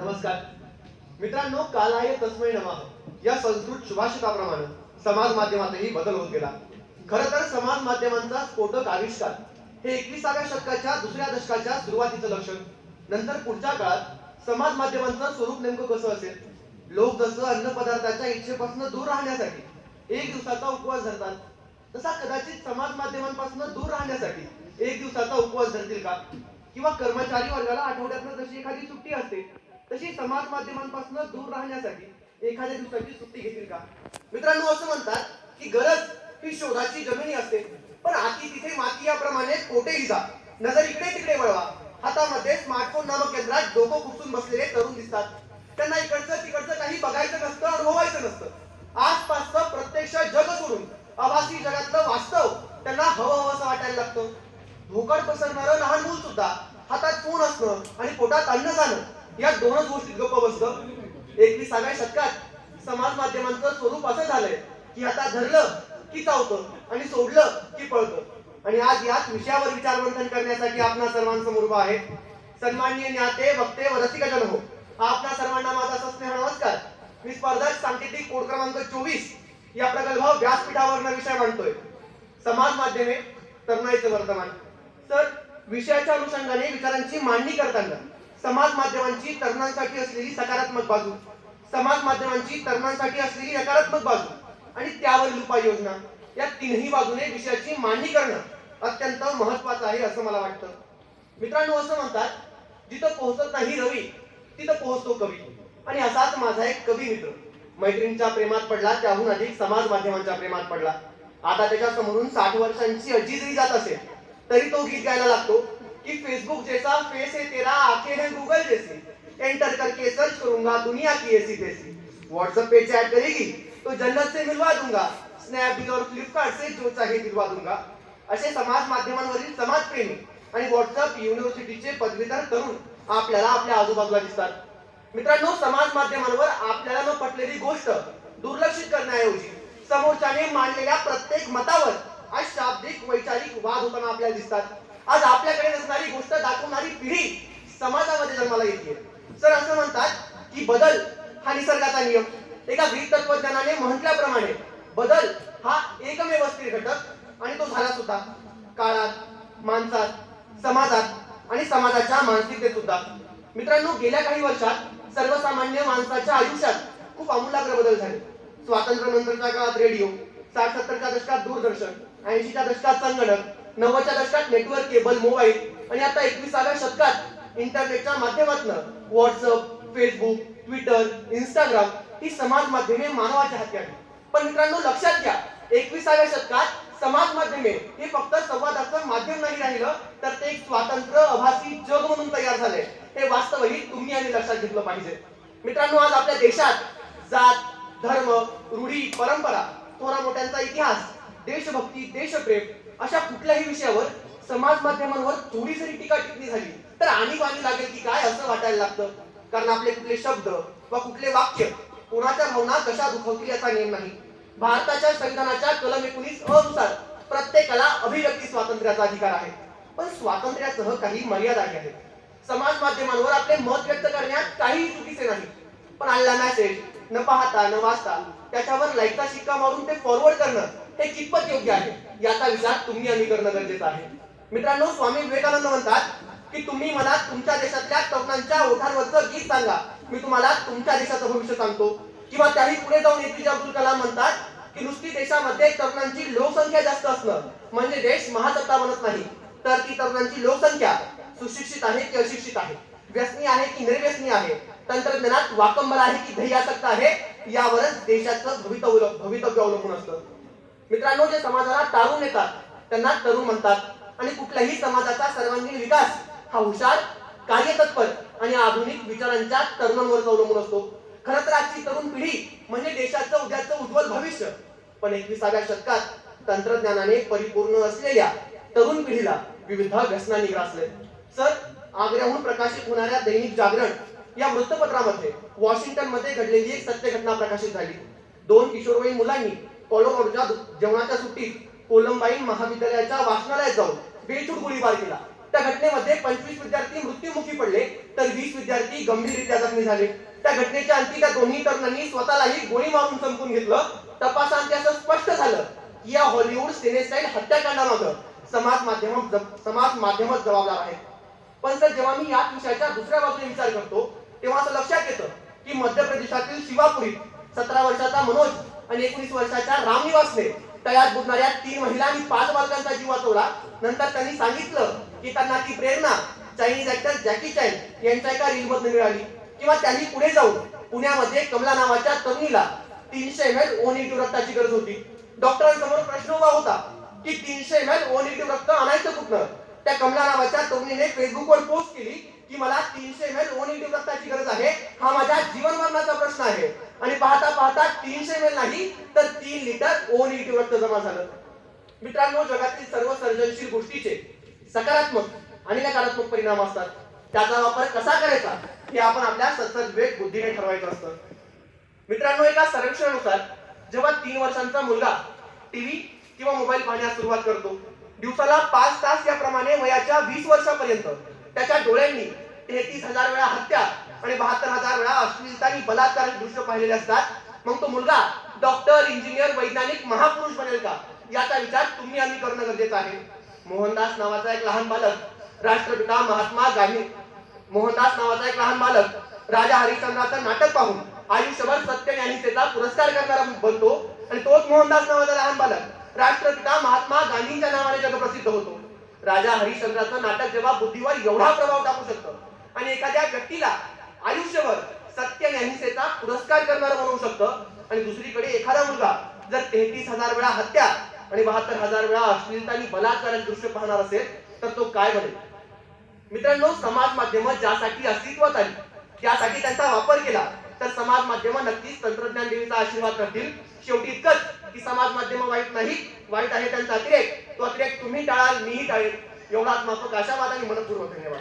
नमस्कार मित्रांनो, कालाय तस्मै नमः या संस्कृत सुभाषिताप्रमाणे समाज माध्यमातही बदल होत गेला. खरं तर समाज माध्यमांचा स्फोटक आविष्कार हे 21व्या शतकाच्या दुसऱ्या दशकाच्या सुरुवातीचं लक्षण. नंतर पुढच्या काळात समाज माध्यमांचं स्वरूप नेमकं कसं असेल? लोक जसं अन्न पदार्थाच्या इच्छेपासून दूर राहण्यासाठी एक दिवसाचा उपवास धरतात, तसा कदाचित समाज माध्यमांपासून दूर राहण्यासाठी एक दिवसाचा उपवास धरतील का? किंवा कर्मचारी वर्गाला आठवड्यातनं जशी एखादी सुट्टी असते तशी समाज माध्यमांपासून दूर राहण्यासाठी एखाद्या दिवसाची सुट्टी घेतील का? मित्रांनो, असं म्हणतात की गरज ही शोधाची जमिनी असते, पण आती तिथे माती याप्रमाणे कोठेही जा, नजर इकडे तिकडे वळवा, हातामध्ये स्मार्टफोन नामक यंत्रात डोकं खुपसून बसलेले तरुण दिसतात. त्यांना इकडचं तिकडचं काही बघायचं नसतं, अनुभवायचं नसतं. आसपासचं प्रत्यक्ष जग सोडून आभासी जगातलं वास्तव त्यांना हवं असं वाटायला लागतं. भोकाड पसरणारं लहान मूल सुद्धा हातात फोन असणं आणि पोटात अन्न जाणं या दोनच गोष्टीत गप्प बसतं. 21व्या शतकात समाज माध्यमांचं स्वरूप असं झालंय की आता धरलं की चावतं आणि सोडलं की पळतं. आणि आज याच विषयावर विचारमंथन करण्यासाठी आपणा सर्वांसमोर उभा आहे सन्माननीय ज्ञाते, वक्ते व रसिकजन हो. आपणा सर्वांना माझा सस्नेह नमस्कार. मी स्पर्धक सांकेतिक कोड क्रमांक 24 या प्रगल्भ व्यासपीठावर विषय मांडतोय, समाज माध्यमे तरुणाईचं वर्तमान. तर विषयाच्या अनुषंगाने विचारांची मांडणी करताना समाज माध्यमांची तरुणांसाठी असलेली सकारात्मक बाजू, समाज माध्यमांची तरुणांसाठी असलेली नकारात्मक बाजू आणि त्यावरील उपाययोजना या तीनही बाजूने विषयाची मांडणी करणं अत्यंत महत्वाचं आहे असं मला वाटतं. मित्रांनो, असं म्हणतात जिथं पोहोचत नाही रवी तिथं पोहोचतो कवी. आणि असाच माझा एक कवी मित्र मैत्रिणीच्या प्रेमात पडला, त्याहून अधिक समाज माध्यमांच्या प्रेमात पडला. आता त्याच्या समोरून 60 वर्षांची आजी जरी जात असेल तरी तो गीत गायला लागतो कि फेसबुक जैसा फेस है तेरा, आंखें हैं गूगल जैसी, एंटर करके सर्च करूंगा दुनिया की ऐसी तैसी, व्हाट्सएप पे चैट करेगी तो जन्नत से मिलवा दूंगा, स्नैपडील और फ्लिपकार्ट से जो चाहे दिलवा दूंगा. असे समाज माध्यमांवरील समाजप्रेमी आणि व्हॉट्सअप युनिव्हर्सिटीचे पदवीधर तरुण आपल्याला आपल्या आजूबाजूला दिसतात. मित्रांनो, समाज माध्यमांवर आपल्याला न पटलेली गोष्ट दुर्लक्षित करण्याऐवजी समोरच्याने मांडलेल्या प्रत्येक मतावर आज शाब्दिक वैचारिक वाद होताना आपल्याला दिसतात. आज आपल्याकडे नसणारी गोष्ट दाखवणारी पिढी समाजामध्ये जन्माला येते. सर असं म्हणतात की बदल हा निसर्गाचा नियम. एका ग्रीक तत्वज्ञानाने म्हटल्याप्रमाणे बदल हा एकमेव स्थिर घटक आणि तो झाला सुद्धा काळात, माणसात, समाजात आणि समाजाच्या मानसिकतेत सुद्धा. मित्रांनो, गेल्या काही वर्षात सर्वसामान्य माणसाच्या आयुष्यात खूप आमूलाग्र बदल झाले. स्वातंत्र्य नंतरच्या काळात रेडिओ, 60-70च्या दशकात दूरदर्शन, 80च्या दशकात संगणक, 90च्या दशकात नेटवर्क केबल, मोबाईल आणि आता 21व्या शतकात इंटरनेटच्या माध्यमातून व्हॉट्सअप, फेसबुक, ट्विटर, इंस्टाग्राम ही समाज माध्यमे मानवाच्या हाती आली. पण मित्रांनो, लक्षात घ्या, 21व्या शतकात समाज माध्यमे हे फक्त संवादाचं माध्यम नाही राहिलं, तर ते एक स्वातंत्र्य आभासी जग म्हणून तयार झाले. हे वास्तवही तुम्ही आणि लक्षात घेतलं पाहिजे. मित्रांनो, आज आपल्या देशात जात, धर्म, रूढी, परंपरा, थोरा मोठ्यांचा इतिहास, देशभक्ती, देशप्रेम अशा कुठल्याही विषयावर समाज माध्यमांवर थोडी जरी टीका टिप्पणी झाली तर आणीबाणी लागेल की काय असं वाटायला लागतं. कारण आपले कुठले शब्द वा कुठले वाक्य कोणाच्या भावना कशा दुखवतील याचा नियम नाही. भारताच्या संविधानाच्या कलम 19 अ नुसार प्रत्येकाला अभिव्यक्ती स्वातंत्र्याचा अधिकार आहे, पण स्वातंत्र्यासह काही मर्यादाही आहेत. समाज माध्यमांवर आपले मत व्यक्त करण्यात काहीही चुकीचे नाही, पण आलेला मेसेज न पाहता न वाचता त्याच्यावर लाईकचा शिक्का मारून ते फॉरवर्ड करणं हे कितपत योग्य आहे याचा विचार तुम्ही आम्ही करणं गरजेचं आहे. मित्रांनो, स्वामी विवेकानंद म्हणतात की तुम्ही मला तुमच्या देशातल्या तरुणांच्या ओठांवरचं गीत सांगा, मी तुम्हाला तुमच्या देशाचं भविष्य सांगतो. किंवा त्याही पुढे जाऊन एपीजे अब्दुल कलाम म्हणतात की नुसती देशामध्ये तरुणांची लोकसंख्या जास्त असणं म्हणजे देश महासत्ता बनत नाही, तर ती तरुणांची लोकसंख्या सुशिक्षित आहे की अशिक्षित आहे, व्यसनी आहे की निर्व्यसनी आहे, तंत्रज्ञानात वाकंबर आहे की ध्येयासक्त आहे, यावरच देशाचं भवितव्य अवलंबून असतं. मित्रांनो, जे समाजाला टाळून येतात त्यांना तरुण म्हणतात आणि कुठल्याही समाजाचा सर्वांगीण विकास हा हुशार, कार्यतत्पर आणि आधुनिक विचारांच्या तरुणांवर अवलंबून असतो. खरं तर आजची तरुण पिढी म्हणजे देशाचं उद्याचं उज्ज्वल भविष्य. पण 21व्या शतकात तंत्रज्ञानाने परिपूर्ण असलेल्या तरुण पिढीला विविध व्यसनांनी ग्रासले. सर, आग्र्याहून प्रकाशित होणाऱ्या दैनिक जागरण या वृत्तपत्रामध्ये वॉशिंग्टन मध्ये घडलेली एक सत्य घटना प्रकाशित झाली. 2 किशोरवयीन मुलांनी कोलोराडोच्या जेवणाच्या सुट्टीत कोलंबाईन महाविद्यालयाच्या वाचनालयात जाऊन बेछूट गोळीबार केला त्या घटनेमध्ये 25 विद्यार्थी मृत्युमुखी पडले तर 20 विद्यार्थी गंभीररित्या जखमी झाले. त्या घटनेच्या अंती त्या दोन्ही तरुणांनी स्वतःलाही गोळी मारून संपून घेतलं. तपासांती असं स्पष्ट झालं की या हॉलिवूड सिनेसाइड हत्याकांडामागं समाज माध्यमच जबाबदार आहेत. पण सर, जेव्हा मी या विषयाच्या दुसऱ्या बाजूने विचार करतो तेव्हा असं लक्षात येतं की मध्य प्रदेशातील शिवापुरीत 17 वर्षाचा मनोज आणि 19 वर्षाच्या रामनिवासने तळ्यात बुडणाऱ्या 3 महिला आणि 5 बालकांचा जीव वाचवला. नंतर त्यांनी सांगितलं की त्यांना ती प्रेरणा चायनीज ऍक्टर जॅकी चॅन यांच्या एका रीलमधून मिळाली. किंवा त्यांनी पुढे जाऊन पुण्यामध्ये कमला नावाच्या तरुणीला 300 ml ओ निगेटिव्ह रक्ताची गरज होती. डॉक्टरांसमोर प्रश्न उभा होता की 300 ml ओ निगेटिव्ह रक्त आणायचं कुठनं. त्या कमला नावाच्या तरुणीने फेसबुकवर पोस्ट केली की मला 300 ml ओ निगेटिव्ह रक्ताची गरज आहे, हा माझ्या जीवन मरणाचा प्रश्न आहे. आणि पाहता पाहता 300 ml नाही तर 3 लिटर ओ निगेटिव्ह रक्त जमा झालं. मित्रांनो, जगातील सर्व सर्जनशील गोष्टीचे सकारात्मक आणि नकारात्मक परिणाम असतात. त्याचा वापर कसा करायचा हे आपण आपल्या सद्विवेक बुद्धीने ठरवायचं असतं. मित्रांनो, एका सर्वेक्षणानुसार जेव्हा 3 वर्षांचा मुलगा टीव्ही किंवा मोबाईल पाहण्यास सुरुवात करतो, दिवसाला 5 तास याप्रमाणे वयाच्या 20 वर्षापर्यंत त्याच्या डोळ्यांनी 33,000 वेळा हत्या आणि 72,000 वेळा अश्लीलता आणि बलात्काराचे दृश्य पाहिलेले असतात. मग तो मुलगा डॉक्टर, इंजिनियर, वैज्ञानिक, महापुरुष बनेल का याचा विचार तुम्ही आम्ही करणं गरजेचं आहे. मोहनदास नावाचा एक लहान बालक राष्ट्रपिता महात्मा गांधी मोहनदास नावाचा एक लहान बालक राजा हरिश्चंद्राचं नाटक पाहून आयुष्यभर सत्य आणि अहिंसेचा पुरस्कार करणारा बनतो. आणि तोच मोहनदास नावाचा लहान बालक राष्ट्रपिता महात्मा गांधींच्या नावाने जगप्रसिद्ध होतो. राजा हरिश्चंद्राचं नाटक जेव्हा बुद्धीवर एवढा प्रभाव टाकू शकतं आणि एखाद्या व्यक्तीला आयुष्यभर सत्य आणि अहिंसेचा पुरस्कार करणारा बनवू शकतं, आणि दुसरीकडे एखादा मुलगा जर 33,000 वेळा हत्या आणि 72,000 वेळा अश्लीलता आणि बलात्काराचे दृश्य पाहणार असेल तर तो काय बनेल. मित्रांनो, समाज माध्यम ज्यासाठी अस्तित्वात आली त्यासाठी त्यांचा वापर केला तर समाज माध्यम नक्कीच तंत्रज्ञान देवीचा आशीर्वाद करतील. शेवटी इतकंच की समाज माध्यम वाईट नाही, वाईट आहे त्यांचा अतिरेक. तो अतिरेक तुम्ही टाळाल, मीही टाळेल. एवढाच माफक आशावाद आणि मनपूर्वक धन्यवाद.